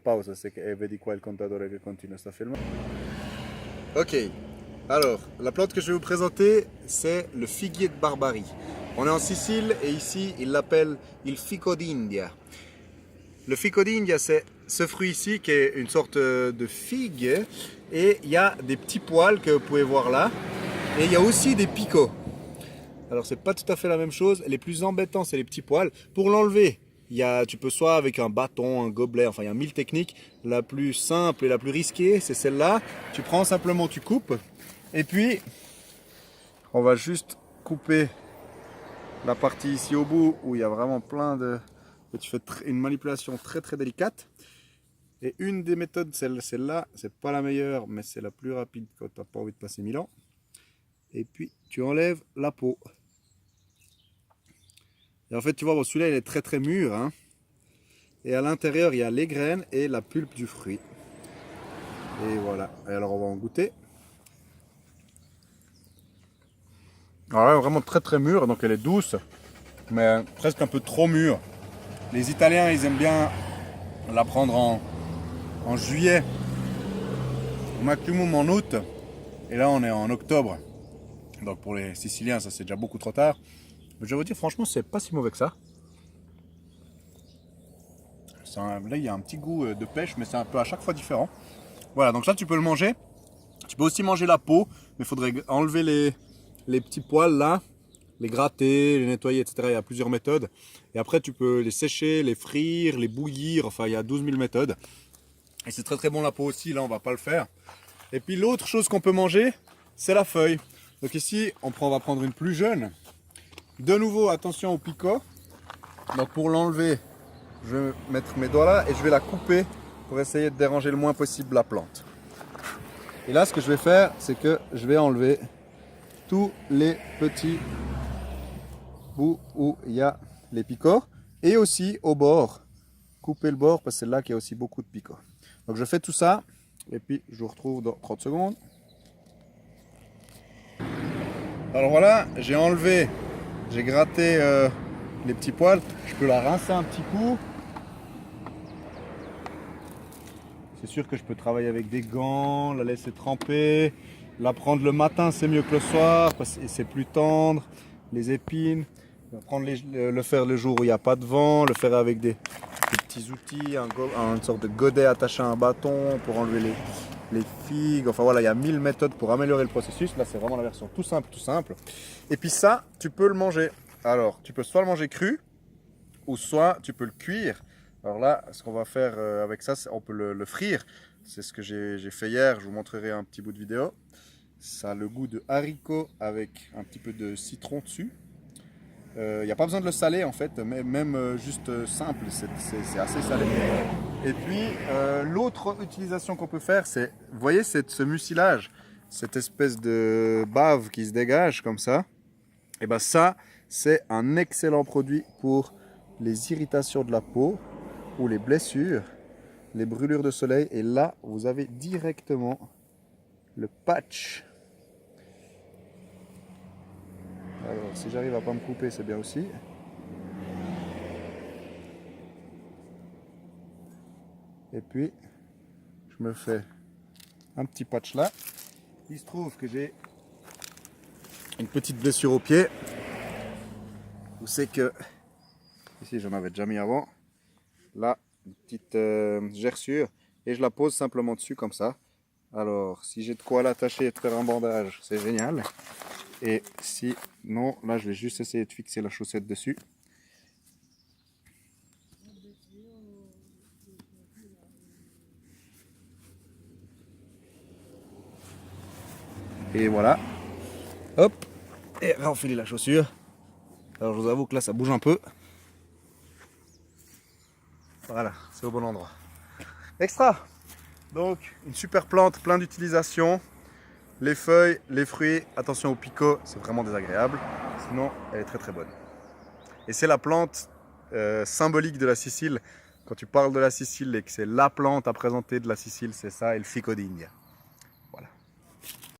pausa e vedi qua il contatore che continua sta filmando. Ok, alors la plante que je vais vous présenter, c'est le figuier de Barbarie. On est en Sicile et ici ils l'appellent il fico d'India. Le fico d'India, c'est ce fruit ici qui est une sorte de figue et il y a des petits poils que vous pouvez voir là et il y a aussi des picots. Alors c'est pas tout à fait la même chose, les plus embêtants c'est les petits poils. Pour l'enlever, tu peux soit avec un bâton, un gobelet, enfin il y a 1000 techniques. La plus simple et la plus risquée c'est celle-là. Tu prends simplement, tu coupes et puis on va juste couper la partie ici au bout où il y a vraiment plein de... Tu fais une manipulation très délicate. Et une des méthodes, celle-là, c'est pas la meilleure, mais c'est la plus rapide quand tu n'as pas envie de passer 1000 ans. Et puis tu enlèves la peau. Et en fait, tu vois, bon, celui-là, il est très mûr. Hein. Et à l'intérieur, il y a les graines et la pulpe du fruit. Et voilà. Et alors, on va en goûter. Alors, elle est vraiment très mûre, donc elle est douce, mais presque un peu trop mûre. Les Italiens, ils aiment bien la prendre en juillet, au maximum en août. Et là, on est en octobre. Donc pour les Siciliens, ça c'est déjà beaucoup trop tard. Mais je vais vous dire, franchement, c'est pas si mauvais que ça. Là, il y a un petit goût de pêche, mais c'est un peu à chaque fois différent. Voilà, donc là, tu peux le manger. Tu peux aussi manger la peau, mais il faudrait enlever les petits poils là, les gratter, les nettoyer, etc. Il y a plusieurs méthodes. Et après, tu peux les sécher, les frire, les bouillir. Enfin, il y a 12 000 méthodes. Et c'est très bon la peau aussi. Là, on va pas le faire. Et puis l'autre chose qu'on peut manger, c'est la feuille. Donc ici, on va prendre une plus jeune. De nouveau, attention au picot. Donc pour l'enlever, je vais mettre mes doigts là et je vais la couper pour essayer de déranger le moins possible la plante. Et là, ce que je vais faire, c'est que je vais enlever tous les petits bouts où il y a les picots. Et aussi au bord, couper le bord parce que c'est là qu'il y a aussi beaucoup de picots. Donc je fais tout ça et puis je vous retrouve dans 30 secondes. Alors voilà, j'ai enlevé, j'ai gratté les petits poils. Je peux la rincer un petit coup. C'est sûr que je peux travailler avec des gants, la laisser tremper. La prendre le matin, c'est mieux que le soir parce que c'est plus tendre. Les épines, le faire le jour où il n'y a pas de vent, le faire avec des petits outils, une sorte de godet attaché à un bâton pour enlever les figues. Enfin voilà, il y a 1000 méthodes pour améliorer le processus. Là, c'est vraiment la version tout simple. Et puis ça, tu peux le manger. Alors, tu peux soit le manger cru, ou soit tu peux le cuire. Alors là, ce qu'on va faire avec ça, on peut le frire. C'est ce que j'ai fait hier, je vous montrerai un petit bout de vidéo. Ça a le goût de haricot avec un petit peu de citron dessus. Il n'y a pas besoin de le saler en fait, mais même juste simple, c'est assez salé. Et puis l'autre utilisation qu'on peut faire, c'est, vous voyez ce mucilage, cette espèce de bave qui se dégage comme ça. Et bien ça, c'est un excellent produit pour les irritations de la peau ou les blessures, les brûlures de soleil. Et là, vous avez directement le patch. Alors, si j'arrive à pas me couper, c'est bien aussi. Et puis, je me fais un petit patch là. Il se trouve que j'ai une petite blessure au pied. Vous savez que, ici j'en avais déjà mis avant. Là, une petite gerçure. Et je la pose simplement dessus comme ça. Alors, si j'ai de quoi l'attacher et de faire un bandage, c'est génial. Et si non, là je vais juste essayer de fixer la chaussette dessus. Et voilà. Hop. Et renfiler la chaussure. Alors je vous avoue que là ça bouge un peu. Voilà, c'est au bon endroit. Extra. Donc une super plante, plein d'utilisations. Les feuilles, les fruits, attention au picot, c'est vraiment désagréable. Sinon, elle est très bonne. Et c'est la plante symbolique de la Sicile. Quand tu parles de la Sicile et que c'est la plante à présenter de la Sicile, c'est ça, et le fico d'India.